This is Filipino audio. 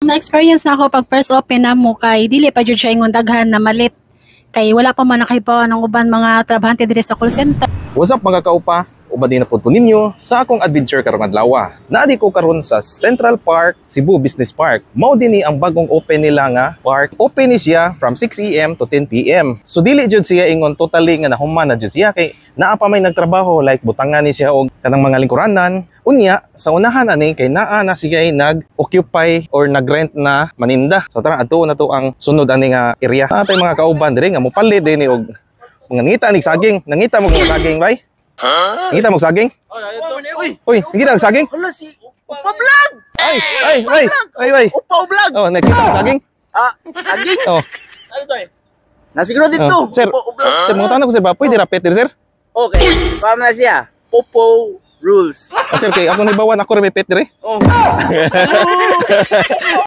Na-experience na ako pag first open na mo kay dili pa jud siya ingon daghan na malit. Kay wala pa man nakahibaw ng uban mga trabahante diri sa call center. What's up mga kaupa? Ubad din na po ninyo sa akong adventure karong adlaw. Naadi ko karon sa Central Park, Cebu Business Park. Mao dinhi ang bagong open nila nga park. Open ni siya from 6 AM to 10 PM. So dili jud siya ingon totally nga nahuman na jud siya kay naa pa may nagtrabaho like butangan ni siya og kanang mga lingkuranan. Unya sa unahan ani kay naa na siya ay nag-occupy or nag-rent na maninda. So tara adto na to ang sunod ani nga area. Natay mga kauban diri nga mopalit dinhi og mga ngita ni saging. Nangita mo ng saging bay? Ngita mo saging? Uy, ngita mo saging? Hala si Upa Vlog! Ay. Upa Vlog! Oh, nakita mo saging? Saging? Oh. Ano to eh? Nasiguro dito. Sir, sir, mga tanong ko sir ba? Pwede rapet sir? Okay, pama na siya. Popo rules. Sir, kay ako nagbawan ako rin may pet dire. Oh.